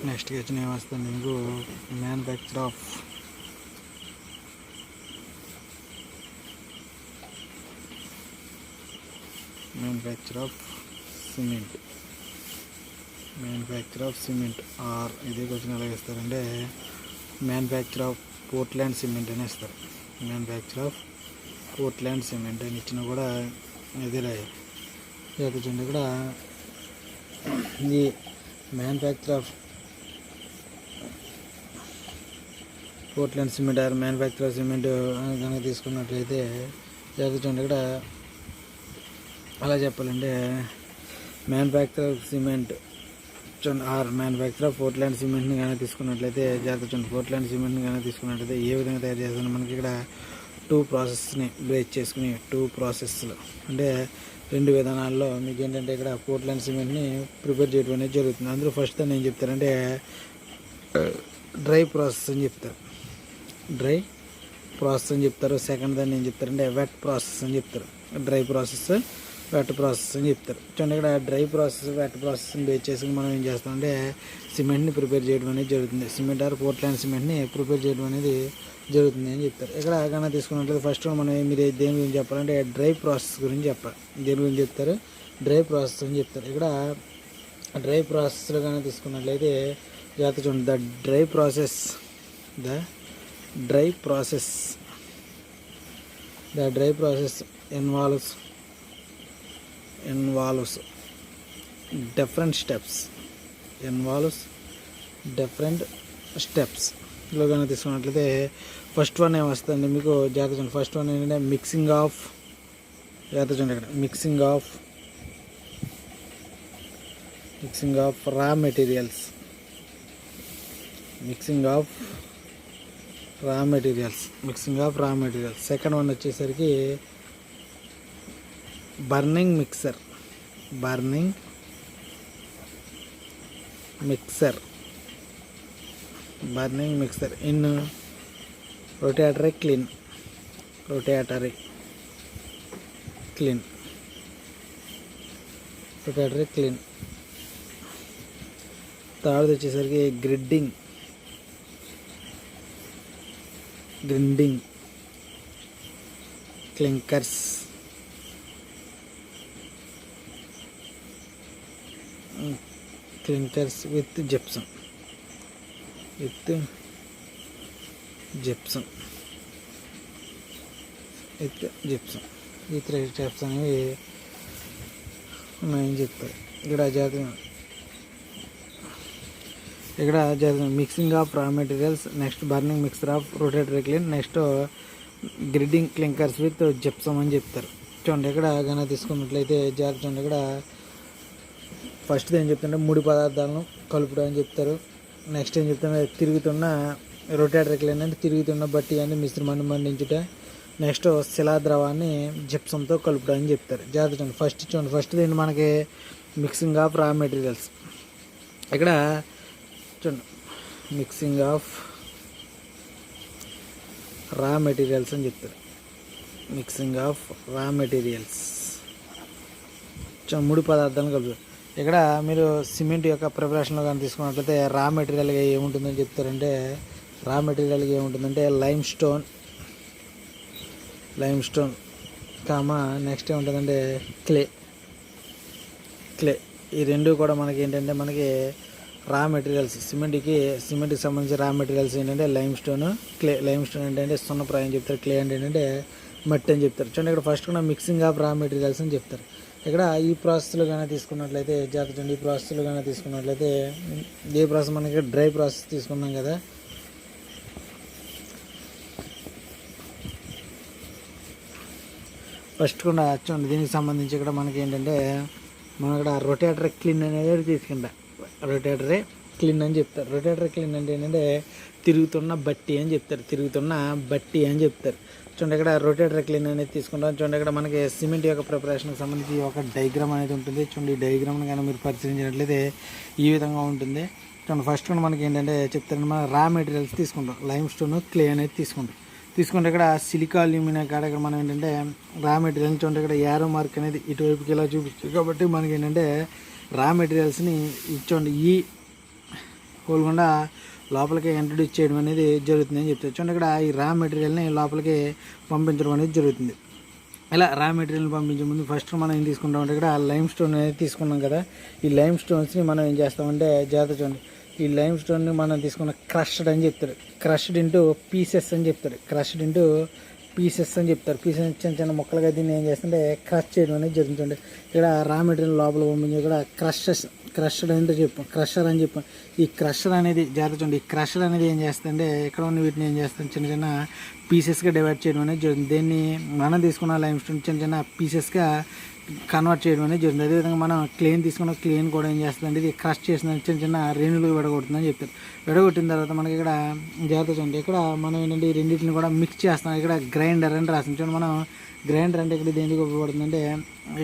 Next question ఏమొస్తుంది మీకు, manufacture of cement. Manufacture of cement or ఇదే క్వశ్చన్ ఎలా ఇస్తారంటే మ్యానుఫ్యాక్చర్ ఆఫ్ పోర్ట్లాండ్ సిమెంట్ అని ఇస్తారు. మ్యానుఫ్యాక్చర్ ఆఫ్ పోర్ట్లాండ్ సిమెంట్ అని ఇచ్చినా కూడా ఇదేలా చూడండి. ఇక్కడ ఈ manufacture of Portland cement or manufacture of cement కనుక తీసుకున్నట్లయితే చూడండి. ఇక్కడ అలా చెప్పాలంటే manufacture of cement or manufacture of Portland సిమెంట్ని కానీ తీసుకున్నట్లయితే చూడండి. పోర్ట్లాండ్ సిమెంట్ని కానీ తీసుకున్నట్లయితే ఏ విధంగా తయారు చేస్తాను, మనకి ఇక్కడ 2 ప్రాసెస్ని బ్రేక్ చేసుకుని 2 ప్రాసెస్లు అంటే 2 విధానాల్లో మీకు ఏంటంటే ఇక్కడ పోర్ట్లాండ్ సిమెంట్ని ప్రిపేర్ చేయడం అనేది జరుగుతుంది. అందులో ఫస్ట్ దాన్ని ఏం చెప్తారంటే డ్రై ప్రాసెస్ అని చెప్తారు. డ్రై ప్రాసెస్ అని చెప్తారు. సెకండ్ దాన్ని ఏం చెప్తారంటే వెట్ ప్రాసెస్ అని చెప్తారు. డ్రై ప్రాసెస్, వెట్ ప్రాసెస్ అని చెప్తారు. చూడండి, ఇక్కడ డ్రై ప్రాసెస్, వెట్ ప్రాసెస్ని బేస్ చేసుకుని మనం ఏం చేస్తామంటే సిమెంట్ని ప్రిపేర్ చేయడం అనేది జరుగుతుంది. సిమెంట్ ఆర్ పోర్ట్లాండ్ సిమెంట్ని ప్రిపేర్ చేయడం అనేది జరుగుతుంది అని చెప్తారు. ఇక్కడ కన్నా తీసుకున్నట్లయితే ఫస్ట్ మనం మీరు దేని గురించి చెప్పాలంటే డ్రై ప్రాసెస్ గురించి చెప్పాలి. దేని గురించి చెప్తారు, డ్రై ప్రాసెస్ అని చెప్తారు. ఇక్కడ డ్రై ప్రాసెస్లో కానీ తీసుకున్నట్లయితే జాగ్రత్త చూడండి. The dry process involves different steps. లో కానీ తీసుకున్నట్లయితే ఫస్ట్ వన్ ఏమొస్తుందండి మీకు, జాగ్రత్త చూడండి. ఫస్ట్ వన్ ఏంటంటే mixing of raw materials. Second one వచ్చేసరికి burning mixer in rotary kiln. Third వచ్చేసరికి గ్రిండింగ్ క్లింకర్స్. With gypsum. ఈ 3 స్టెప్స్ అనేవి ఉన్నాయని చెప్తారు. ఇక్కడ mixing of raw materials, next burning mixer of rotary kiln, next grinding clinkers with gypsum అని చెప్తారు. చూడండి, ఇక్కడ కనుక తీసుకున్నట్లయితే చూడండి. ఇక్కడ ఫస్ట్ ఏం చెప్తుంటే ముడి పదార్థాలను కలుపుడు అని చెప్తారు. నెక్స్ట్ ఏం చెప్తుంటే తిరుగుతున్న రొటేటరీ క్లీన్ అంటే తిరుగుతున్న బట్టి అని మిశ్రమాన్ని మండించుట. నెక్స్ట్ శిలాద్రవాన్ని జిప్సంతో కలుపుడు అని చెప్తారు. జాగ్రత్త ఫస్ట్ ఏంటి మనకి మిక్సింగ్ ఆఫ్ రా మెటీరియల్స్. ఇక్కడ చూడండి, మిక్సింగ్ ఆఫ్ రా మెటీరియల్స్ అని చెప్తారు. ముడి పదార్థాలను కలుపుతారు. ఇక్కడ మీరు సిమెంట్ యొక్క ప్రిపరేషన్లో కానీ తీసుకున్నట్లయితే రా మెటీరియల్గా ఏముంటుందని చెప్తారంటే లైమ్ స్టోన్ నెక్స్ట్ ఏముంటుందంటే క్లే. ఈ రెండు కూడా మనకి ఏంటంటే మనకి రా మెటీరియల్స్. సిమెంట్కి సంబంధించిన రా మెటీరియల్స్ ఏంటంటే lime stone, clay. Lime stone ఏంటంటే సున్నప్రాయం చెప్తారు. క్లే అంటే ఏంటంటే మట్టి అని చెప్తారు. చూడండి, ఇక్కడ ఫస్ట్ కూడా మిక్సింగ్ ఆఫ్ రా మెటీరియల్స్ అని చెప్తారు. ఇక్కడ ఈ ప్రాసెస్లో కానీ తీసుకున్నట్లయితే ఈ ప్రాసెస్ మనకి డ్రై ప్రాసెస్ తీసుకున్నాం కదా. ఫస్ట్ కూడా చూడండి, దీనికి సంబంధించి ఇక్కడ మనకి ఏంటంటే మనం ఇక్కడ రొటేటరీ క్లీన్ అనేది తీసుకుంటాం. రొటేటరీ క్లీన్ అని చెప్తారు. రొటేటరీ క్లీన్ అంటే ఏంటంటే తిరుగుతున్న బట్టి అని చెప్తారు. చూడండి, ఇక్కడ రొటేటరీ క్లీన్ అనేది తీసుకుంటాం. చూడండి, ఇక్కడ మనకి సిమెంట్ యొక్క ప్రిపరేషన్కి సంబంధించి ఒక డయాగ్రామ్ అనేది ఉంటుంది. చూడండి, ఈ డయాగ్రామ్ని కానీ మీరు పరిశీలించినట్లయితే ఈ విధంగా ఉంటుంది. చూడండి, ఫస్ట్ మనకి ఏంటంటే చెప్తారంటే మనం రా మెటీరియల్స్ తీసుకుంటాం. లైమ్ స్టోన్, క్లే అనేది తీసుకుంటే ఇక్కడ సిలికా అల్యూమినియం కాడ ఇక్కడ మనం ఏంటంటే రా మెటీరియల్ చూడండి, ఇక్కడ యారో మార్క్ అనేది ఇటువైపుకి ఇలా చూపిస్తుంది. కాబట్టి మనకి ఏంటంటే రా మెటీరియల్స్ని ఇచ్చోండి ఈ కోల్కుండా లోపలికి ఇంట్రడ్యూస్ చేయడం అనేది జరుగుతుంది అని చెప్తారు. చూడండి ఇక్కడ ఈ రా మెటీరియల్ని లోపలికి పంపించడం అనేది జరుగుతుంది. ఇలా రా మెటీరియల్ని పంపించే ముందు ఫస్ట్ మనం ఏం తీసుకుంటామంటే ఇక్కడ లైమ్ స్టోన్ అనేది తీసుకున్నాం కదా, ఈ లైమ్ స్టోన్స్ని మనం ఏం చేస్తామంటే జాగ్రత్త చూడండి, ఈ లైమ్ స్టోన్ని మనం తీసుకున్న క్రష్డ్ అని చెప్తారు, క్రష్డ్ ఇంటూ పీసెస్ అని చెప్తారు, క్రష్డ్ ఇంటూ పీసెస్ అని చెప్తారు. పీసెస్ చిన్న చిన్న ముక్కలుగా దీన్ని ఏం చేస్తుంటే క్రష్ చేయడం అనేది జరుగుతుంది. ఇక్కడ రా మెటీరియల్ లోపల పంపించి ఇక్కడ క్రషర్ అని చెప్పాం, క్రషర్ అని చెప్పాం. ఈ క్రషర్ అనేది జాగ్రత్త చూడండి, ఈ క్రషర్ అనేది ఏం చేస్తుందంటే ఇక్కడ ఉన్న వీటిని ఏం చేస్తాం చిన్న చిన్న పీసెస్గా డివైడ్ చేయడం అనేది జరుగుతుంది. దీన్ని మనం తీసుకున్న లైమ్ స్టోన్ చిన్న చిన్న పీసెస్గా కన్వర్ట్ చేయడం అనేది జరుగుతుంది. అదేవిధంగా మనం క్లేన్ తీసుకున్న క్లేన్ కూడా ఏం చేస్తుందంటే ఇది క్రష్ చేసిన చిన్న చిన్న రేణులు విడగొడుతుందని చెప్తారు. విడగొట్టిన తర్వాత మనకి ఇక్కడ జాగ్రత్త చూడండి, ఇక్కడ మనం ఏంటంటే ఈ రెండింటిని కూడా మిక్స్ చేస్తాం. ఇక్కడ గ్రైండర్ అని రాసింది చూడండి. మనం గ్రైండర్ అంటే ఇక్కడ దేనికి ఉపయోగపడుతుందంటే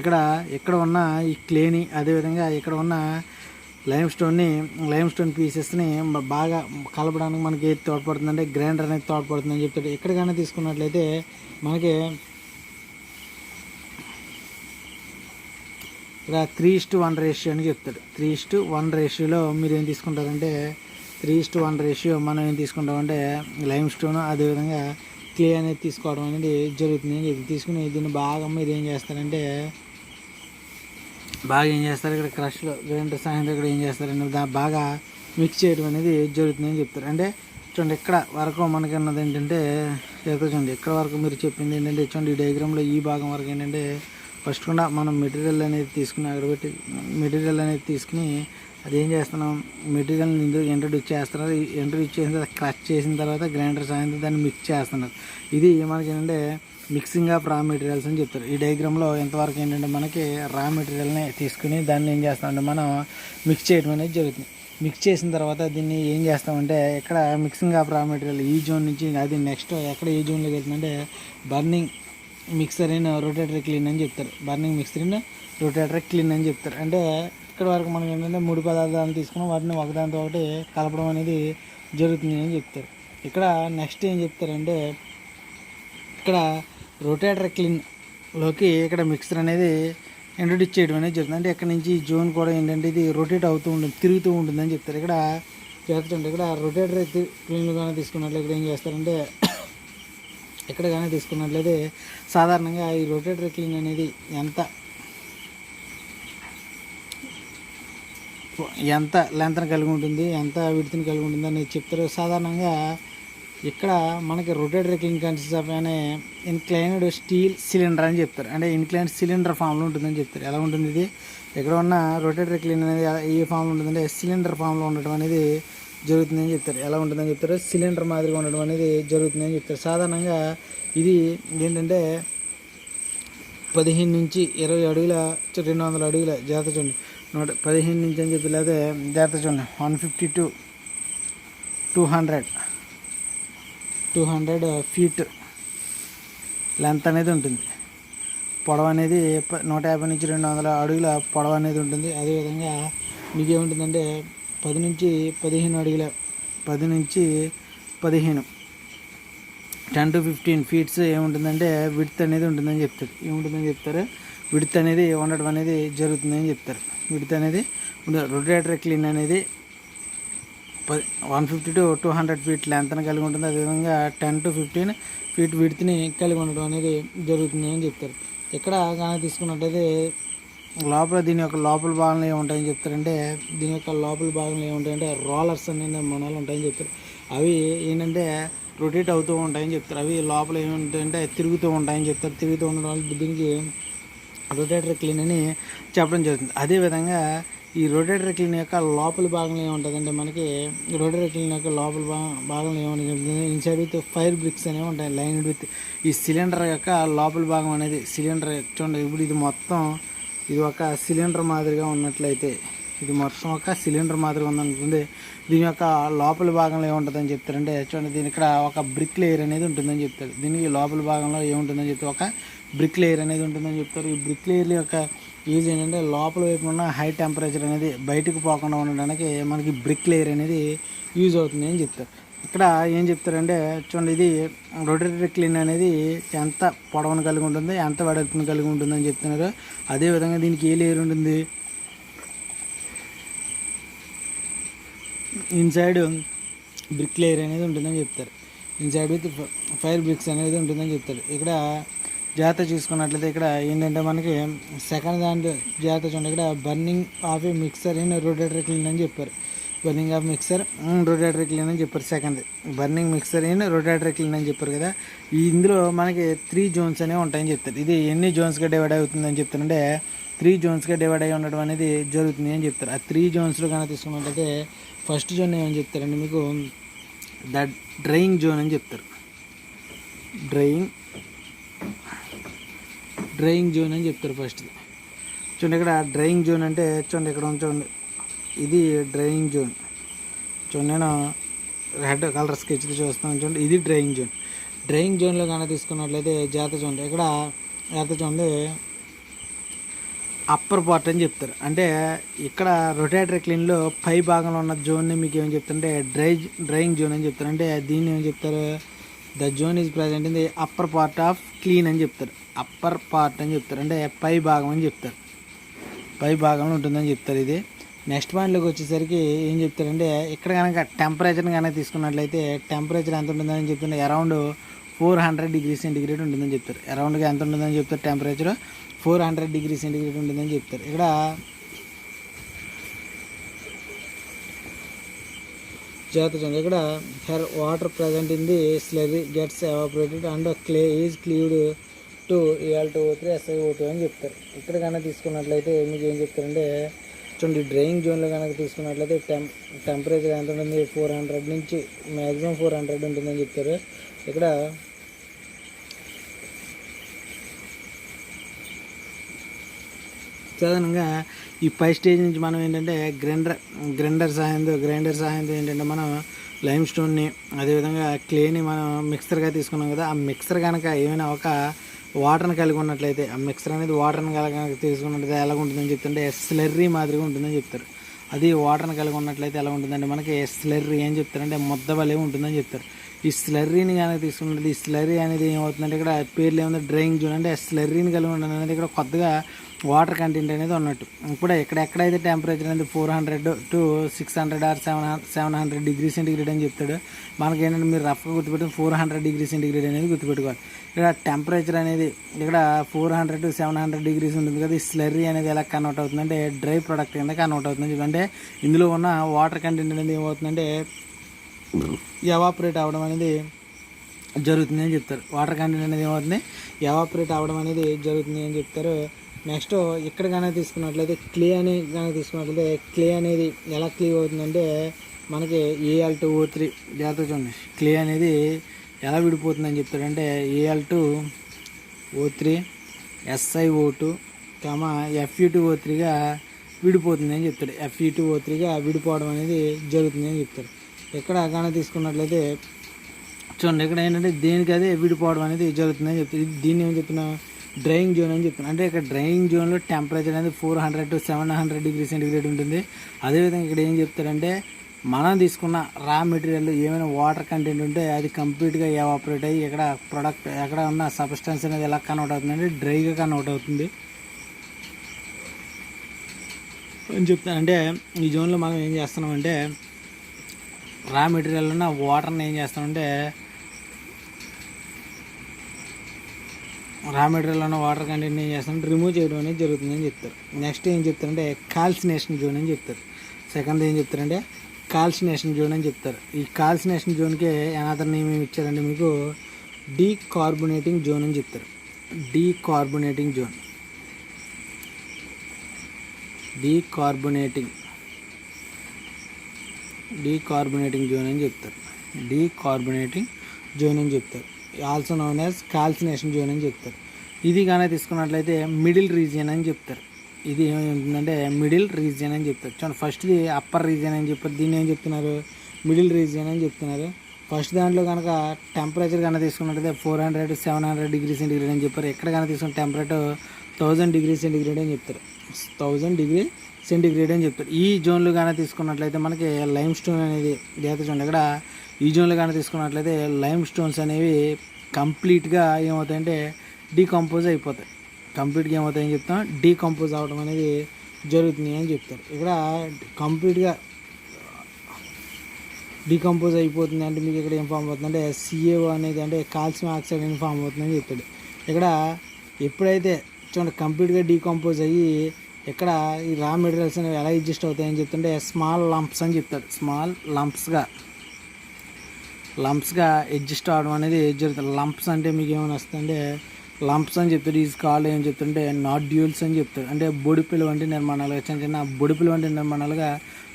ఇక్కడ ఉన్న ఈ క్లేని అదేవిధంగా ఇక్కడ ఉన్న లైమ్ స్టోన్ పీసెస్ని బాగా కలపడానికి మనకి ఏది తోడ్పడుతుందంటే గ్రైండర్ అనేది తోడ్పడుతుందని చెప్తాడు. ఎక్కడికైనా తీసుకున్నట్లయితే మనకి ఇక్కడ 3:1 రేషియో అని చెప్తాడు. 3:1 రేషియోలో మీరు ఏం తీసుకుంటారంటే 3:1 రేషియో మనం ఏం తీసుకుంటామంటే లైమ్ స్టోన్ అదేవిధంగా క్లే అనేది తీసుకోవడం అనేది జరుగుతుంది అని చెప్పి తీసుకుని దీన్ని బాగా మీరు ఏం చేస్తారంటే ఇక్కడ క్రష్లో గ్రైండర్ సహాయంతో ఇక్కడ ఏం చేస్తారంటే బాగా మిక్స్ చేయడం అనేది జరుగుతుంది అని చెప్తారు. అంటే చూడండి ఇక్కడ వరకు మనకి అన్నది ఏంటంటే చూడండి, ఇక్కడ వరకు మీరు చెప్పింది ఏంటంటే చూడండి ఈ డయాగ్రామ్లో ఈ భాగం వరకు ఏంటంటే ఫస్ట్ కూడా మనం మెటీరియల్ అనేది తీసుకుని అక్కడ పెట్టి మెటీరియల్ అనేది తీసుకుని అది ఏం చేస్తున్నాం మెటీరియల్ని ఇంట్రడ్యూస్ చేస్తున్నారు. ఇంట్రడ్యూస్ చేసిన తర్వాత క్రష్ చేసిన తర్వాత గ్రైండర్ సాయంత్రం దాన్ని మిక్స్ చేస్తున్నారు. ఇది మనకి ఏంటంటే మిక్సింగ్ ఆఫ్ రా మెటీరియల్స్ అని చెప్తారు. ఈ డయాగ్రామ్లో ఎంతవరకు ఏంటంటే మనకి రా మెటీరియల్ని తీసుకుని దాన్ని ఏం చేస్తామంటే మనం మిక్స్ చేయడం అనేది జరుగుతుంది. మిక్స్ చేసిన తర్వాత దీన్ని ఏం చేస్తామంటే ఇక్కడ మిక్సింగ్ ఆఫ్ రా మెటీరియల్ ఈ జోన్ నుంచి అది నెక్స్ట్ ఎక్కడ ఏ జోన్లోకి వెళ్తుందంటే burning mixer in rotary kiln అని చెప్తారు. Burning mixer in rotary kiln అని చెప్తారు. అంటే ఇక్కడ వరకు మనకి ఏంటంటే 3 పదార్థాలను తీసుకుని వాటిని ఒకదానితో ఒకటి కలపడం అనేది జరుగుతుంది అని చెప్తారు. ఇక్కడ నెక్స్ట్ ఏం చెప్తారంటే ఇక్కడ రొటేటరీ క్లీన్లోకి ఇక్కడ మిక్సర్ అనేది ఇంట్రడ్యూస్ చేయడం అనేది జరుగుతుంది. అంటే ఇక్కడ నుంచి జోన్ కూడా ఏంటంటే ఇది రొటేట్ అవుతూ ఉంటుంది, తిరుగుతూ ఉంటుందని చెప్తారు. ఇక్కడ చేస్తుంటే ఇక్కడ రొటేటరీ క్లీన్లు కానీ తీసుకున్నట్లు ఇక్కడ ఏం చేస్తారంటే ఇక్కడ కానీ తీసుకున్నట్లయితే సాధారణంగా ఈ రొటేటరీ క్లీన్ అనేది ఎంత లెంత్ని కలిగి ఉంటుంది, ఎంత విడ్త్ని కలిగి ఉంటుంది అనేది చెప్తారు. సాధారణంగా ఇక్కడ మనకి రొటేటరీ క్లీన్ కన్సిస్ట్ ఆఫ్ అనే ఇన్క్లైన్డ్ స్టీల్ సిలిండర్ అని చెప్తారు. అంటే ఇన్క్లైన్డ్ సిలిండర్ ఫామ్లో ఉంటుందని చెప్తారు. ఎలా ఉంటుంది ఇది ఇక్కడ ఉన్న రొటేటరీ క్లీన్ అనేది ఏ ఫామ్లో ఉంటుందంటే సిలిండర్ ఫామ్లో ఉండడం అనేది జరుగుతుందని చెప్తారు. ఎలా ఉంటుందని చెప్తారు సిలిండర్ మాదిరిగా ఉండడం అనేది జరుగుతుందని చెప్తారు. సాధారణంగా ఇది ఏంటంటే 15 నుంచి 20 అడుగుల 200 అడుగుల జాగ్రత్త చూడండి 15 నుంచి అని చెప్పి లేదా జాగ్రత్త చూడండి 150 to 200 ఫీట్ లెంత్ అనేది ఉంటుంది. పొడవు అనేది 150 నుంచి 200 అడుగుల పొడవు అనేది ఉంటుంది. అదేవిధంగా మీకు ఏముంటుందంటే 10 నుంచి 15 అడుగుల 10 నుంచి 15 10 to 15 ఫీట్స్ ఏముంటుందంటే విడ్త్ అనేది ఉంటుందని చెప్తారు. ఏముంటుందని చెప్తారు విడ్త్ అనేది ఉండడం అనేది జరుగుతుందని చెప్తారు. విడ్త్ అనేది రొటేటరీ క్లీన్ అనేది 150 to 200 ఫీట్ లెంత్ని కలిగి ఉంటుంది. అదేవిధంగా 10 to 15 ఫీట్ విడ్త్ని కలిగి ఉండడం అనేది జరుగుతుంది అని చెప్తారు. ఇక్కడ కానీ తీసుకున్నట్టయితే దీని యొక్క లోపల భాగంలో ఏముంటాయని చెప్తారంటే దీని యొక్క లోపల భాగంలో ఏముంటాయంటే రోలర్స్ అనే మొనాలు ఉంటాయని చెప్తారు. అవి ఏంటంటే రొటేట్ అవుతూ ఉంటాయని చెప్తారు. అవి లోపల ఏముంటాయంటే తిరుగుతూ ఉంటాయని చెప్తారు. తిరుగుతూ ఉండడం వల్ల దీనికి రొటేటరీ క్లీన్ అని చెప్పడం జరుగుతుంది. అదేవిధంగా ఈ రొటేటరీ క్లీన్ యొక్క లోపల భాగంలో ఏముంటుందంటే మనకి రొటేటరీ క్లీన్ యొక్క లోపల భాగంలో ఏముంటుంది ఇన్సైడ్ విత్ ఫైర్ బ్రిక్స్ అనేవి ఉంటాయి లైన్డ్ విత్ ఈ సిలిండర్ యొక్క లోపల భాగం అనేది సిలిండర్ చూడండి. ఇప్పుడు ఇది ఒక సిలిండర్ మాదిరిగా ఉన్నట్లయితే ఇది మొత్తం ఒక సిలిండర్ మాదిరిగా ఉందనుకుంది. దీని యొక్క లోపల భాగంలో ఏముంటుందని చెప్తారంటే చూడండి దీని ఇక్కడ ఒక బ్రిక్ లేయర్ అనేది ఉంటుందని చెప్తారు. దీనికి లోపల భాగంలో ఏముంటుందని చెప్తే ఒక బ్రిక్ లేయర్ అనేది ఉంటుందని చెప్తారు. ఈ బ్రిక్ లేయర్ యొక్క యూజ్ ఏంటంటే లోపల వైపు ఉన్న హై టెంపరేచర్ అనేది బయటకు పోకుండా ఉండడానికి మనకి బ్రిక్ లేయర్ అనేది యూజ్ అవుతుంది అని చెప్తారు. ఇక్కడ ఏం చెప్తారంటే చూడండి ఇది రొటేటరీ క్లీన్ అనేది ఎంత పొడవును కలిగి ఉంటుంది ఎంత వెడల్పును కలిగి ఉంటుందని చెప్తున్నారు. అదేవిధంగా దీనికి ఏ లేయర్ ఉంటుంది ఇన్సైడ్ బ్రిక్ లేయర్ అనేది ఉంటుందని చెప్తారు. ఇన్సైడ్ విత్ ఫైర్ బ్రిక్స్ అనేది ఉంటుందని చెప్తారు. ఇక్కడ జాగ్రత్త చూసుకున్నట్లయితే ఇక్కడ ఏంటంటే మనకి సెకండ్ దాంట్లో జాగ్రత్త చూడండి, ఇక్కడ burning of A mixer in rotary kiln అని చెప్పారు. Burning of mixer rotatory kiln అని చెప్పారు. Second burning mixer in rotary kiln అని చెప్పారు కదా. ఇందులో మనకి 3 జోన్స్ అనేవి ఉంటాయని చెప్తారు. ఇది ఎన్ని జోన్స్గా డివైడ్ అవుతుందని చెప్తారంటే 3 జోన్స్గా డివైడ్ అయ్యి ఉండడం అనేది జరుగుతుంది అని చెప్తారు. ఆ 3 జోన్స్లో కనుక తీసుకున్నట్లయితే ఫస్ట్ జోన్ ఏమని చెప్తారండి మీకు, ద డ్రైయింగ్ జోన్ అని చెప్తారు. డ్రైయింగ్ జోన్ అని చెప్తారు ఫస్ట్. చూడండి ఇక్కడ డ్రైయింగ్ జోన్ అంటే చూడండి ఇక్కడ చూడండి, ఇది డ్రైయింగ్ జోన్. చూడండి నేను రెడ్ కలర్ స్కెచ్తో చూస్తాను చూడండి, ఇది డ్రైయింగ్ జోన్. డ్రైయింగ్ జోన్లో కనుక తీసుకున్నట్లయితే జాగ్రత్త చూడండి, ఇక్కడ జాగ్రత్త చూడండి అప్పర్ పార్ట్ అని చెప్తారు. అంటే ఇక్కడ రొటేటరీ క్లీన్లో పై భాగంలో ఉన్న జోన్ని మీకు ఏం చెప్తారంటే డ్రైయింగ్ జోన్ అని చెప్తారు. అంటే దీన్ని ఏం చెప్తారు, the zone is present in the upper part of clean అని చెప్తారు. అప్పర్ పార్ట్ అని చెప్తారు, అంటే పై భాగం అని చెప్తారు. పై భాగంలో ఉంటుందని చెప్తారు. ఇది నెక్స్ట్ పాయింట్లోకి వచ్చేసరికి ఏం చెప్తారంటే ఇక్కడ కనుక టెంపరేచర్ని కనుక తీసుకున్నట్లయితే టెంపరేచర్ ఎంత ఉంటుందని చెప్తుంటే అరౌండ్ 400 డిగ్రీ సెంటిగ్రేడ్ ఉంటుందని చెప్తారు. అరౌండ్గా ఎంత ఉంటుందని చెప్తారు, టెంపరేచర్ 400 డిగ్రీ సెంటిగ్రేడ్ ఉంటుందని చెప్తారు. ఇక్కడ జాగ్రత్త చూడండి, ఇక్కడ here water present in the slurry gets evaporated and clay is cleaved to Al2O3 SiO2 అని చెప్తారు. ఇక్కడ కనుక తీసుకున్నట్లయితే మీకు ఏం చెప్తారంటే చూడండి, డ్రైయింగ్ జోన్లో కనుక తీసుకున్నట్లయితే టెంపరేచర్ ఎంత ఉంటుంది, 400 నుంచి మ్యాక్సిమం 400 ఉంటుందని చెప్తారు. ఇక్కడ సాధారణంగా ఈ పై స్టేజ్ నుంచి మనం ఏంటంటే గ్రైండర్ సహాయంతో ఏంటంటే మనం లైమ్ స్టోన్ని అదేవిధంగా క్లేని మనం మిక్సర్గా తీసుకున్నాం కదా. ఆ మిక్సర్ కనుక ఏమైనా ఒక వాటర్ని కలిగి ఉన్నట్లయితే ఆ మిక్సర్ అనేది వాటర్ని కనుక తీసుకున్నట్లయితే ఎలా ఉంటుందని చెప్తుంటే స్లర్రీ మాదిరిగా ఉంటుందని చెప్తారు. అది వాటర్ని కలిగి ఉన్నట్లయితే ఎలా ఉంటుందంటే మనకి స్లర్రీ అని చెప్తారంటే ముద్ద వలె ఉంటుందని చెప్తారు. ఈ స్లర్రీని కనుక తీసుకున్నట్లయితే ఈ స్లర్రీ అనేది ఏమవుతుందంటే ఇక్కడ పేర్లు ఏముంది డ్రైయింగ్ జోన్, అంటే స్లర్రీని కలిగి ఉండడం అనేది ఇక్కడ కొత్తగా వాటర్ కంటెంట్ అనేది ఉన్నట్టు. ఇప్పుడు ఎక్కడైతే టెంపరేచర్ అనేది 400 to 600 or 700 డిగ్రీ సెంటిగ్రేడ్ అని చెప్తాడు. మనకి ఏంటంటే మీరు రఫ్గా గుర్తుపెట్టుకుని 400 డిగ్రీ సెంటిగ్రేడ్ అనేది గుర్తుపెట్టుకోవాలి. ఇక్కడ టెంపరేచర్ అనేది ఇక్కడ 400 to 700 డిగ్రీస్ ఉంటుంది కదా. ఈ స్లర్రీ అనేది ఎలా కన్వర్ట్ అవుతుందంటే డ్రై ప్రొడక్ట్ కింద కన్వర్ట్ అవుతుంది. అంటే ఇందులో ఉన్న వాటర్ కంటెంట్ అనేది ఏమవుతుందంటే ఎవాపరేట్ అవ్వడం అనేది జరుగుతుంది అని చెప్తారు. వాటర్ కంటెంట్ అనేది ఏమవుతుంది, ఎవాపరేట్ అవ్వడం అనేది జరుగుతుంది అని చెప్తారు. నెక్స్ట్ ఇక్కడ కనుక తీసుకున్నట్లయితే క్లే అనేది ఎలా క్లీవ్ అవుతుందంటే మనకి Al2O3 జాగ్రత్త చూడండి, క్లే అనేది ఎలా విడిపోతుందని చెప్తాడంటే Al2O3 SiO2 Fe2O3గా విడిపోతుంది అని చెప్తాడు. Fe2O3గా విడిపోవడం అనేది జరుగుతుంది అని చెప్తాడు. ఇక్కడ కనుక తీసుకున్నట్లయితే చూడండి, ఇక్కడ ఏంటంటే దేనికి అదే విడిపోవడం అనేది జరుగుతుందని చెప్తారు. దీన్ని ఏం చెప్తున్నా, డ్రైయింగ్ జోన్ అని చెప్తున్నాను. అంటే ఇక్కడ డ్రైయింగ్ జోన్లో టెంపరేచర్ అనేది 400 to 700 డిగ్రీ సెంటిగ్రేడ్ ఉంటుంది. అదేవిధంగా ఇక్కడ ఏం చెప్తారంటే మనం తీసుకున్న రా మెటీరియల్ ఏమైనా వాటర్ కంటెంట్ ఉంటే అది కంప్లీట్గా ఎవాపరేట్ అయ్యి ఇక్కడ ప్రొడక్ట్ ఎక్కడ ఉన్న సబ్స్టెన్స్ అనేది ఎలా కన్వర్ట్ అవుతుందంటే డ్రైగా కన్వర్ట్ అవుతుంది అని చెప్తాను. అంటే ఈ జోన్లో మనం ఏం చేస్తున్నామంటే రా మెటీరియల్ ఉన్న వాటర్ని ఏం చేస్తామంటే వాటర్ కంటెంట్ ఏం చేస్తారంటే రిమూవ్ చేయడం అనేది జరుగుతుందని చెప్తారు. నెక్స్ట్ ఏం చెప్తారంటే కాల్సినేషన్ జోన్ అని చెప్తారు. సెకండ్ ఏం చెప్తారంటే కాల్సినేషన్ జోన్ అని చెప్తారు. ఈ కాల్సినేషన్ జోన్కి అనాథర్ నేమ్ ఏమి ఇచ్చారంటే మీకు డీకార్బోనేటింగ్ జోన్ అని చెప్తారు. డీకార్బోనేటింగ్ జోన్ జోన్ అని చెప్తారు. డీకార్బోనేటింగ్ జోన్ అని చెప్తారు. Also known as calcination zone అని చెప్తారు. ఇది కానీ తీసుకున్నట్లయితే మిడిల్ రీజియన్ అని చెప్తారు. ఇది ఏమవుతుందంటే మిడిల్ రీజియన్ అని చెప్తారు. చూడండి, ఫస్ట్ది అప్పర్ రీజియన్ అని చెప్పారు, దీన్ని ఏం చెప్తున్నారు, మిడిల్ రీజియన్ అని చెప్తున్నారు. ఫస్ట్ దాంట్లో కనుక టెంపరేచర్ కనుక తీసుకున్నట్లయితే 400 to 700 డిగ్రీ సెంటిగ్రేడ్ అని చెప్పారు. ఎక్కడ కనుక తీసుకున్న టెంపరేచర్ 1000 డిగ్రీ సెంటిగ్రేడ్ అని చెప్తారు. 1000 డిగ్రీ సెంటిగ్రేడ్ అని చెప్తారు. ఈ జోన్లు కనుక తీసుకున్నట్లయితే మనకి లైమ్ స్టోన్ అనేది జాగ్రత్త చూడండి, ఇక్కడ ఈ జోన్లు కనుక తీసుకున్నట్లయితే లైమ్ స్టోన్స్ అనేవి కంప్లీట్గా ఏమవుతాయంటే డీకంపోజ్ అయిపోతాయి. కంప్లీట్గా ఏమవుతాయని చెప్తాం, డీకంపోజ్ అవ్వడం అనేది జరుగుతుంది అని చెప్తారు. ఇక్కడ కంప్లీట్గా డీకంపోజ్ అయిపోతుంది అంటే మీకు ఇక్కడ ఏం ఫామ్ అవుతుందంటే సిఏఓ అనేది అంటే కాల్షియం ఆక్సైడ్ అని ఫామ్ అవుతుందని చెప్తాడు. ఇక్కడ ఎప్పుడైతే చూడండి కంప్లీట్గా డీకంపోజ్ అయ్యి ఇక్కడ ఈ రా మెటీరియల్స్ అనేవి ఎలా అడ్జస్ట్ అవుతాయని చెప్తుంటే స్మాల్ లంప్స్ అని చెప్తాడు. స్మాల్ లంప్స్గా అడ్జస్ట్ అవడం అనేది జరుగుతుంది. లంప్స్ అంటే మీకు ఏమైనా వస్తుందంటే లంప్స్ అని చెప్తాడు. ఈజ్ కాల్డ్ ఏం చెప్తుంటే నాడ్యూల్స్ అని చెప్తాడు. అంటే బొడిపిలు వంటి నిర్మాణాలుగా చిన్న చిన్న బొడిపిలు వంటి నిర్మాణాలుగా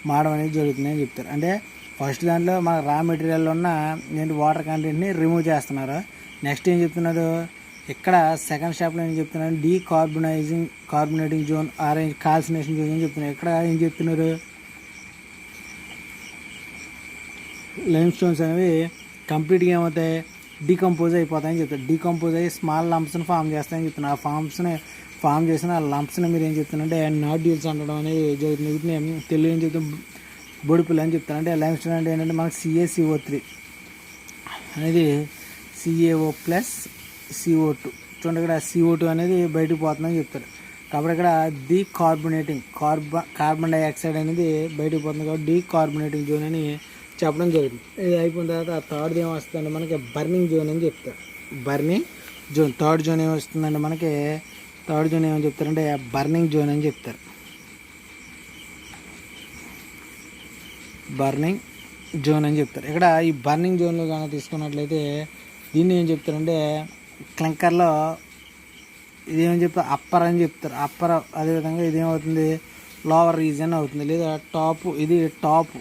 మారడం అనేది జరుగుతుంది అని చెప్తారు. అంటే ఫస్ట్ దాంట్లో మన రా మెటీరియల్లో ఉన్న ఏంటి వాటర్ కంటెంట్ని రిమూవ్ చేస్తున్నారు. నెక్స్ట్ ఏం చెప్తున్నారు ఇక్కడ సెకండ్ స్టెప్లో ఏం చెప్తున్నారు కార్బనేటింగ్ జోన్ ఆరెంజ్ కాల్సినేషన్ జోన్ అని చెప్తున్నారు. ఇక్కడ ఏం చెప్తున్నారు లైమ్ స్టోన్స్ అనేవి కంప్లీట్గా ఏమవుతాయి డీకంపోజ్ అయిపోతాయని చెప్తారు. డీకంపోజ్ అయ్యి స్మాల్ లంప్స్ని ఫామ్ చేస్తాయని చెప్తున్నారు. ఆ ఫామ్ చేసిన ఆ లంప్స్ని మీరు ఏం చెప్తున్నారంటే నాడ్యూల్స్ అనడం అనేది జరుగుతుంది. వీటిని తెలుగు ఏం చెప్తాం బొడిపులు అని చెప్తారు. అంటే లైమ్ స్టోన్ అంటే ఏంటంటే మనకు CaCO3 అనేది CaO+CO2 చూడండి ఇక్కడ CO2 అనేది బయటకు పోతుందని చెప్తారు. కాబట్టి ఇక్కడ కార్బన్ డైఆక్సైడ్ అనేది బయటకు పోతుంది కాబట్టి డీకార్బనేటింగ్ జోన్ అని చెప్పడం జరిగింది. ఇది అయిపోయిన తర్వాత థర్డ్ ఏం వస్తుందంటే మనకి బర్నింగ్ జోన్ అని చెప్తారు. బర్నింగ్ జోన్ థర్డ్ జోన్ ఏమి వస్తుందంటే మనకి థర్డ్ జోన్ ఏమని చెప్తారంటే బర్నింగ్ జోన్ అని చెప్తారు. బర్నింగ్ జోన్ అని చెప్తారు. ఇక్కడ ఈ బర్నింగ్ జోన్లో కానీ తీసుకున్నట్లయితే దీన్ని ఏం చెప్తారంటే క్లింకర్లో ఇదేమని చెప్తారు అప్పర్ అని చెప్తారు. అప్పర్ అదేవిధంగా ఇదేమవుతుంది లోవర్ రీజన్ అవుతుంది లేదా టాప్. ఇది టాప్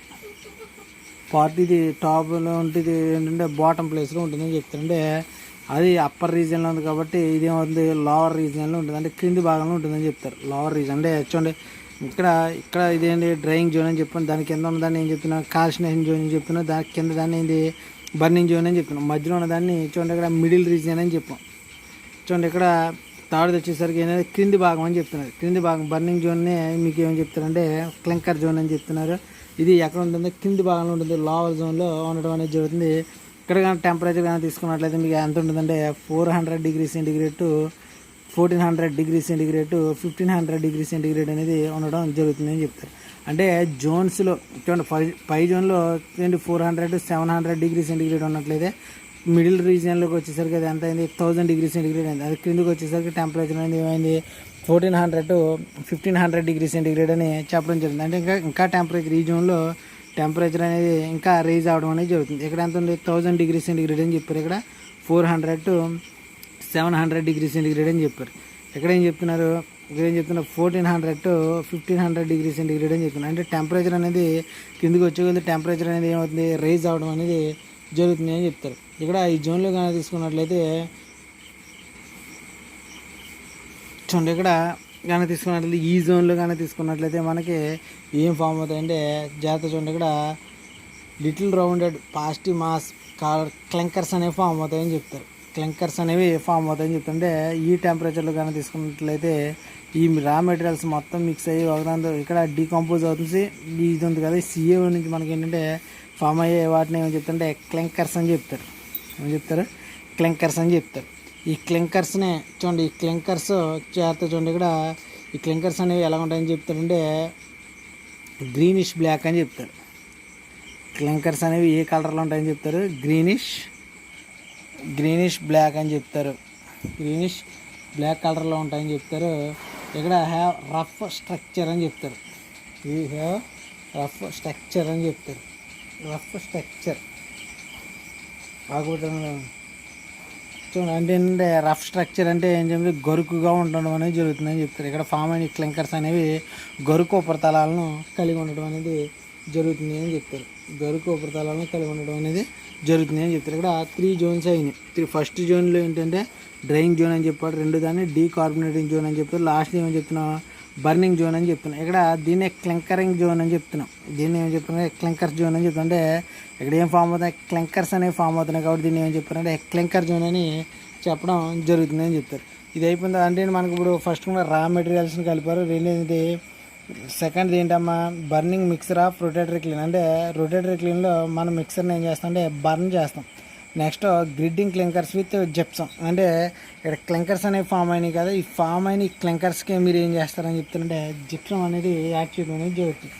పార్ట్, ఇది టాప్లో ఉంటుంది ఏంటంటే బాటమ్ ప్లేస్లో ఉంటుందని చెప్తారు. అంటే అది అప్పర్ రీజన్లో ఉంది కాబట్టి ఇదేమవుతుంది లోవర్ రీజన్లో ఉంటుంది అంటే క్రింది భాగంలో ఉంటుందని చెప్తారు. లోవర్ రీజన్ అంటే చూడండి ఇక్కడ ఇదేంటి డ్రైయింగ్ జోన్ అని చెప్పాను. దాని కింద ఉన్న దాన్ని ఏం చెప్తున్నా కాల్సినేషన్ జోన్ అని చెప్తున్నా. దాని కింద దాన్ని ఏంటి బర్నింగ్ జోన్ అని చెప్తున్నాం. మధ్యలో ఉన్న దాన్ని చూడండి ఇక్కడ మిడిల్ రీజన్ అని చెప్పాం. చూడండి ఇక్కడ థర్డ్ వచ్చేసరికి ఏంటంటే క్రింది భాగం అని చెప్తున్నారు. క్రింది భాగం బర్నింగ్ జోన్ని మీకు ఏమని చెప్తారంటే క్లింకర్ జోన్ అని చెప్తున్నారు. ఇది ఎక్కడ ఉంటుంది కింది భాగంలో ఉంటుంది లోవర్ జోన్లో ఉండడం అనేది జరుగుతుంది. ఇక్కడ కానీ టెంపరేచర్ కానీ తీసుకున్నట్లయితే మీకు ఎంత ఉంటుందంటే 400 degree centigrade to 1400 degree centigrade to 1500 degree centigrade అనేది ఉండడం జరుగుతుంది అని చెప్తారు. అంటే జోన్స్లో చూడండి పై జోన్లో 400 to 700 డిగ్రీ సెంటిగ్రేడ్ ఉన్నట్లయితే మిడిల్ రీజియన్లోకి వచ్చేసరికి అది ఎంత అయింది 1000 డిగ్రీ సెంటిగ్రేడ్ అయింది. అది క్రిందికి వచ్చేసరికి టెంపరేచర్ అనేది ఏమైంది 1400 to 1500 డిగ్రీ సెంటిగ్రేడ్ అని చెప్పడం జరిగింది. అంటే ఇంకా టెంపరేచర్ ఈ జోన్లో టెంపరేచర్ అనేది ఇంకా రైజ్ అవడం అనేది జరుగుతుంది. ఇక్కడ ఎంత ఉంది 1000 డిగ్రీ సెంటిగ్రేడ్ అని చెప్పారు. ఇక్కడ 400 to 700 డిగ్రీ సెంటిగ్రేడ్ అని చెప్పారు. ఇక్కడ ఏం చెప్తున్నారు 1400 to 1500 డిగ్రీ సెంటిగ్రేడ్ అని చెప్తున్నారు. అంటే టెంపరేచర్ అనేది కిందికి వచ్చే టెంపరేచర్ అనేది ఏమవుతుంది రైజ్ అవడం అనేది జరుగుతుంది అని చెప్తారు. ఇక్కడ ఈ జోన్లో కానీ తీసుకున్నట్లయితే చూడండి ఇక్కడ కానీ తీసుకున్నట్లయితే ఈ జోన్లో కానీ తీసుకున్నట్లయితే మనకి ఏం ఫామ్ అవుతాయంటే జాగ్రత్త చూడండి ఇక్కడ లిటిల్ రౌండెడ్ పాజిటివ్ మాస్ క్లింకర్స్ అనేవి ఫామ్ అవుతాయని చెప్తారు. క్లింకర్స్ అనేవి ఫామ్ అవుతాయని చెప్తుంటే ఈ టెంపరేచర్లో కానీ తీసుకున్నట్లయితే ఈ రా మెటీరియల్స్ మొత్తం మిక్స్ అయ్యి ఒకదాంతో ఇక్కడ డీకంపోజ్ అవుతుంది. ఇది ఉంది కదా CaO నుంచి మనకి ఏంటంటే ఫామ్ అయ్యే వాటిని ఏమని చెప్తుంటే క్లింకర్స్ అని చెప్తారు. ఏమని చెప్తారు క్లింకర్స్ అని చెప్తారు. ఈ క్లింకర్స్నే చూడండి ఈ క్లింకర్స్ చేత చూడండి ఇక్కడ ఈ క్లింకర్స్ అనేవి ఎలా ఉంటాయని చెప్తారంటే గ్రీనిష్ బ్లాక్ అని చెప్తారు. క్లింకర్స్ అనేవి ఏ కలర్లో ఉంటాయని చెప్తారు గ్రీనిష్ బ్లాక్ అని చెప్తారు. గ్రీనిష్ బ్లాక్ కలర్లో ఉంటాయని చెప్తారు. ఇక్కడ హ్యావ్ రఫ్ స్ట్రక్చర్ అని చెప్తారు. ఈ హ్యావ్ రఫ్ స్ట్రక్చర్ అని చెప్తారు. రఫ్ స్ట్రక్చర్ చూడండి అంటే ఏంటంటే రఫ్ స్ట్రక్చర్ అంటే ఏం చెప్పి గరుకుగా ఉండడం అనేది జరుగుతుందని చెప్తారు. ఇక్కడ ఫామ్ అయిన క్లింకర్స్ అనేవి గరుకు ఉపరితలాలను కలిగి ఉండడం అనేది జరుగుతుంది అని చెప్తారు. గరుకు ఉపరితలాలను కలిగి ఉండడం అనేది జరుగుతుంది అని చెప్తారు. ఇక్కడ 3 జోన్స్ అయినాయి. ఫస్ట్ జోన్లో ఏంటంటే డ్రైయింగ్ జోన్ అని చెప్పాడు. రెండో దాన్ని డీకార్బనేటింగ్ జోన్ అని చెప్తారు. లాస్ట్ ఏమని చెప్తున్నాం బర్నింగ్ జోన్ అని చెప్తున్నాం. ఇక్కడ దీన్నే క్లింకరింగ్ జోన్ అని చెప్తున్నాం. దీన్ని ఏం చెప్తున్నా క్లింకర్ జోన్ అని చెప్తాం. అంటే ఇక్కడ ఏం ఫామ్ అవుతున్నాయి క్లింకర్స్ అనేవి ఫామ్ అవుతున్నాయి కాబట్టి దీన్ని ఏం చెప్తారంటే క్లింకర్ జోన్ అని చెప్పడం జరుగుతుంది అని చెప్తారు. ఇది అయిపోయింది అంటే మనకి ఇప్పుడు ఫస్ట్ కూడా రా మెటీరియల్స్ని కలిపారు. రెండోది సెకండ్ది ఏంటమ్మా burning mixer of rotary kiln. అంటే రొటేటరీ క్లీన్లో మనం మిక్సర్ని ఏం చేస్తాం అంటే బర్న్ చేస్తాం. Next grinding clinkers with gypsum. అంటే ఇక్కడ క్లింకర్స్ అనేవి ఫామ్ అయినాయి కదా ఈ ఫామ్ అయిన క్లింకర్స్కి మీరు ఏం చేస్తారని చెప్తారంటే జిప్సం అనేది యాడ్ చేయడం అనేది జరుగుతుంది.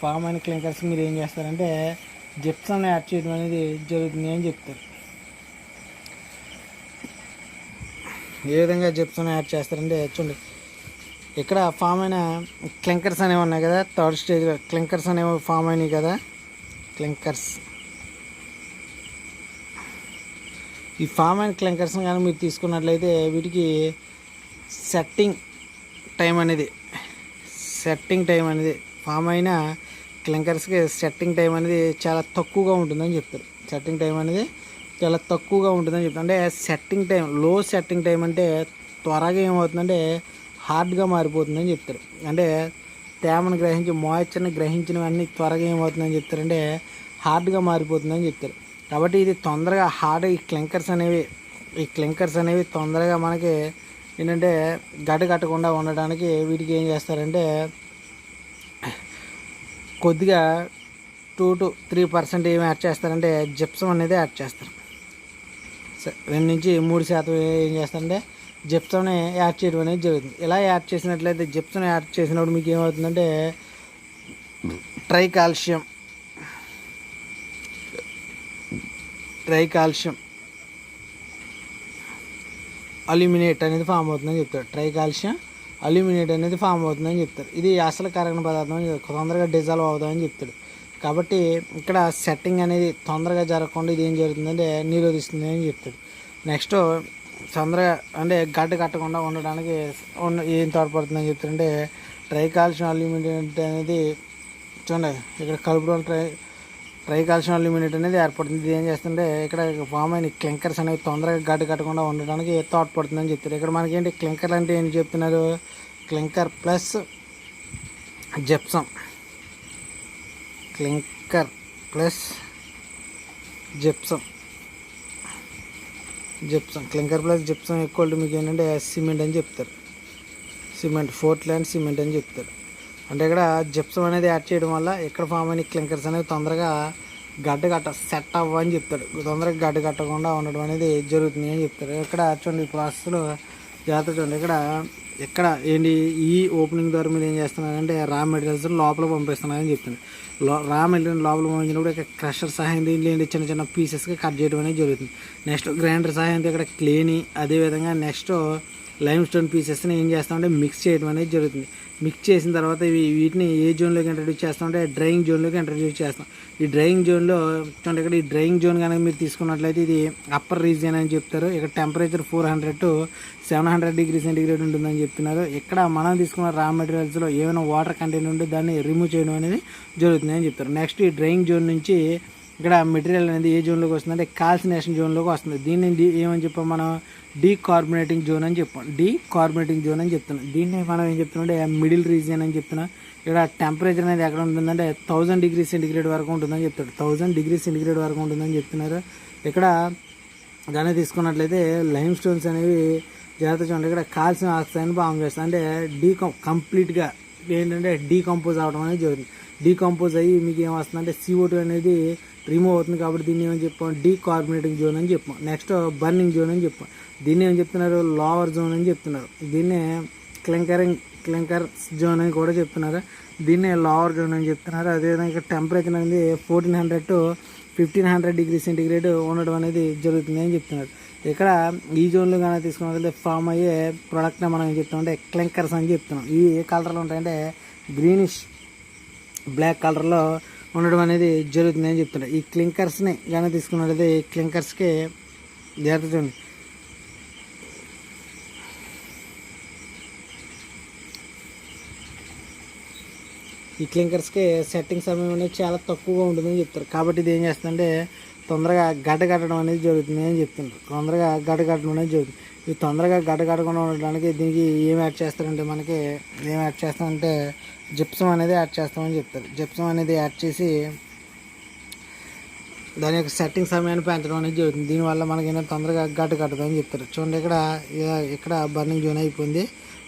ఫామ్ అయిన క్లింకర్స్కి మీరు ఏం చేస్తారంటే జిప్సం యాడ్ చేయడం అనేది జరుగుతుంది అని చెప్తారు. ఏ విధంగా జిప్సం యాడ్ చేస్తారంటే చూడండి, ఇక్కడ ఫామ్ అయిన క్లింకర్స్ అనేవి ఉన్నాయి కదా, థర్డ్ స్టేజ్లో క్లింకర్స్ అనేవి ఫామ్ అయినాయి కదా. క్లింకర్స్, ఈ ఫామ్ అయిన క్లింకర్స్ని కానీ మీరు తీసుకున్నట్లయితే వీటికి సెట్టింగ్ టైం అనేది ఫామ్ అయిన క్లింకర్స్కి సెట్టింగ్ టైం అనేది చాలా తక్కువగా ఉంటుందని చెప్తారు. సెట్టింగ్ టైం అనేది చాలా తక్కువగా ఉంటుందని చెప్తారు. అంటే సెట్టింగ్ టైం, లో సెట్టింగ్ టైం అంటే త్వరగా ఏమవుతుందంటే హార్డ్గా మారిపోతుందని చెప్తారు. అంటే తేమను గ్రహించి మాయిశ్చర్ని గ్రహించినవన్నీ త్వరగా ఏమవుతుందని చెప్తారంటే హార్డ్గా మారిపోతుందని చెప్తారు. కాబట్టి ఇది తొందరగా హార్డ్, ఈ క్లింకర్స్ అనేవి తొందరగా మనకి ఏంటంటే గడ్డ కట్టకుండా ఉండడానికి వీటికి ఏం చేస్తారంటే కొద్దిగా 2 to 3% ఏమి యాడ్ చేస్తారంటే జిప్సం అనేది యాడ్ చేస్తారు. 2 నుంచి 3% ఏం చేస్తారంటే జిప్సంని యాడ్ చేయడం అనేది జరుగుతుంది. ఇలా యాడ్ చేసినట్లయితే జిప్సం యాడ్ చేసినప్పుడు మీకు ఏమవుతుందంటే ట్రై కాల్షియం అల్యూమినేట్ అనేది ఫామ్ అవుతుందని చెప్తారు. ట్రైకాల్షియం అల్యూమినేట్ అనేది ఫామ్ అవుతుందని చెప్తారు. ఇది అసలు కరగని పదార్థం, తొందరగా డిజాల్వ్ అవుతుందని చెప్తాడు. కాబట్టి ఇక్కడ సెట్టింగ్ అనేది తొందరగా జరగకుండా ఇది ఏం జరుగుతుందంటే నిరోధిస్తుంది అని చెప్తాడు. నెక్స్ట్ తొందరగా అంటే గడ్డ కట్టకుండా ఉండడానికి ఏం తోడ్పడుతుందని చెప్తారంటే ట్రైకాల్షియం అల్యూమినేట్ అనేది చూడండి, ఇక్కడ కలుపులో ట్రైకాల్షియం అల్యూమినేట్ అనేది ఏర్పడుతుంది. ఇది ఏం చేస్తుంటే ఇక్కడ ఫామ్ అయిన క్లింకర్స్ అనేవి తొందరగా గడ్డ కట్టకుండా ఉండడానికి తోడ్పడుతుందని చెప్తారు. ఇక్కడ మనకేంటి క్లింకర్ అంటే ఏంటి చెప్తున్నారు, clinker plus gypsum, clinker plus gypsum equal to మీకు ఏంటంటే సిమెంట్ అని చెప్తారు. పోర్ట్లాండ్ సిమెంట్ అని చెప్తారు. అంటే ఇక్కడ జిప్సం అనేది యాడ్ చేయడం వల్ల ఇక్కడ ఫామ్ అయిన క్లింకర్స్ అనేవి తొందరగా సెట్ అవ్వని చెప్తాడు. తొందరగా గడ్డ కట్టకుండా ఉండడం అనేది జరుగుతుంది అని చెప్తారు. ఇక్కడ చూడండి, ఈ ప్రాసెస్లో జాగ్రత్త చూడండి. ఇక్కడ ఏంటి, ఈ ఓపెనింగ్ ద్వారా మీరు ఏం చేస్తున్నారంటే రా మెటీరియల్స్ లోపల పంపిస్తున్నారని చెప్తుంది. రా మెటీరియల్ లోపల పంపించినప్పుడు ఇక్కడ క్రషర్ సహాయంతో ఏంటి చిన్న చిన్న పీసెస్గా కట్ చేయడం అనేది జరుగుతుంది. నెక్స్ట్ గ్రైండర్ సహాయంతో ఇక్కడ క్లేని, అదేవిధంగా నెక్స్ట్ లైమ్ స్టోన్ పీసెస్ని ఏం చేస్తామంటే మిక్స్ చేయడం అనేది జరుగుతుంది. మిక్స్ చేసిన తర్వాత వీటిని ఏ జోన్లోకి ఇంట్రడ్యూస్ చేస్తామంటే డ్రైయింగ్ జోన్లోకి ఇంట్రడ్యూస్ చేస్తాం. ఈ డ్రైయింగ్ జోన్లో చూడండి, ఇక్కడ ఈ డ్రైయింగ్ జోన్ కనుక మీరు తీసుకున్నట్లయితే ఇది అప్పర్ రీజియన్ అని చెప్తారు. ఇక్కడ టెంపరేచర్ 400 to 700 degrees సెంటిగ్రేడ్ ఉంటుందని చెప్తున్నారు. ఇక్కడ మనం తీసుకున్న రా మెటీరియల్స్లో ఏమైనా వాటర్ కంటెంట్ ఉంటే దాన్ని రిమూవ్ చేయడం అనేది జరుగుతుంది అని చెప్తారు. నెక్స్ట్ ఈ డ్రైయింగ్ జోన్ నుంచి ఇక్కడ మెటీరియల్ అనేది ఏ జోన్లోకి వస్తుందంటే కాల్సినేషన్ జోన్లోకి వస్తుంది. దీన్ని ఏమని చెప్పాం మనం, డీకార్బోనేటింగ్ జోన్ అని చెప్పాం. చెప్తున్నాం. దీన్ని మనం ఏం చెప్తున్నాం అంటే మిడిల్ రీజియన్ అని చెప్తున్నాం. ఇక్కడ టెంపరేచర్ అనేది ఎక్కడ ఉంటుందంటే 1000 degrees సెంటిగ్రేడ్ వరకు ఉంటుందని చెప్తాడు. 1000 degrees సెంటిగ్రేడ్ వరకు ఉంటుందని చెప్తున్నారు. ఇక్కడ దాన్ని తీసుకున్నట్లయితే లైమ్ స్టోన్స్ అనేవి జాగ్రత్త చూడండి, ఇక్కడ కాల్షియం ఆక్సైడ్ ఫామ్ చేస్తాయి. అంటే కంప్లీట్గా ఏంటంటే డీకంపోజ్ అవడం అనేది జరుగుతుంది. డీకంపోజ్ అయ్యి మీకు ఏమొస్తుందంటే CO2 అనేది రిమూవ్ అవుతుంది. కాబట్టి దీన్ని ఏమని చెప్పాం, డీకార్బోనేటింగ్ జోన్ అని చెప్పాం. నెక్స్ట్ బర్నింగ్ జోన్ అని చెప్పాం. దీన్ని ఏం చెప్తున్నారు, లోవర్ జోన్ అని చెప్తున్నారు. దీన్నే క్లింకర్ జోన్ అని కూడా చెప్తున్నారు. దీన్నే లోవర్ జోన్ అని చెప్తున్నారు. అదేవిధంగా ఇక్కడ టెంపరేచర్ అనేది 1400 to 1500 degrees సెంటిగ్రేడ్ ఉండడం అనేది జరుగుతుంది అని చెప్తున్నారు. ఇక్కడ ఈ జోన్లో కానీ తీసుకున్నట్లయితే ఫామ్ అయ్యే ప్రోడక్ట్ని మనం ఏం చెప్తామంటే క్లింకర్స్ అని చెప్తున్నాం. ఇవి ఏ కలర్లో ఉంటాయంటే గ్రీనిష్ బ్లాక్ కలర్లో ఉండడం అనేది జరుగుతుంది అని చెప్తున్నారు. ఈ క్లింకర్స్ని కానీ తీసుకున్నట్లయితే ఈ క్లింకర్స్కి జాగ్రత్త చూడండి, ఈ క్లింకర్స్కి సెట్టింగ్ సమయం అనేది చాలా తక్కువగా ఉంటుందని చెప్తారు. కాబట్టి ఇది ఏం చేస్తుందంటే తొందరగా గడ్డ కట్టడం అనేది జరుగుతుంది అని చెప్తున్నారు. ఇవి తొందరగా గడ్డ కట్టకుండా ఉండడానికి దీనికి ఏం యాడ్ చేస్తారంటే జిప్సం అనేది యాడ్ చేస్తామని చెప్తారు. జిప్సం అనేది యాడ్ చేసి దాని యొక్క సెట్టింగ్ సమయాన్ని పెంచడం అనేది జరుగుతుంది. దీనివల్ల మనకి ఏంటంటే తొందరగా గడ్డ కట్టదని చెప్తారు. చూడండి, ఇక్కడ బర్నింగ్ జోన్ అయిపోయింది.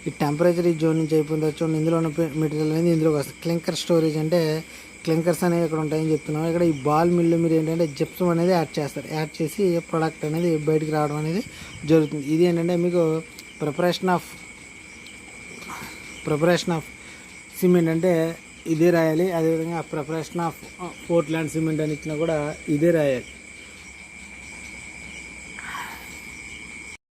ఈ టెంపరేచర్ ఈ జోన్ నుంచి అయిపోయింది. చూడండి, ఇందులో ఉన్న మెటీరియల్ అనేది ఇందులోకి వస్తుంది. క్లింకర్ స్టోరేజ్ అంటే క్లింకర్స్ అనేవి ఇక్కడ ఉంటాయని చెప్తున్నాం. ఇక్కడ ఈ బాల్ మిల్లు మీరు ఏంటంటే జిప్సం అనేది యాడ్ చేస్తారు. యాడ్ చేసి ప్రోడక్ట్ అనేది బయటికి రావడం అనేది జరుగుతుంది. ఇది ఏంటంటే మీకు ప్రిపరేషన్ ఆఫ్ సిమెంట్ అంటే ఇదే రాయాలి. అదేవిధంగా ప్రిపరేషన్ ఆఫ్ పోర్ట్లాండ్ సిమెంట్ అని ఇచ్చినా కూడా ఇదే రాయాలి.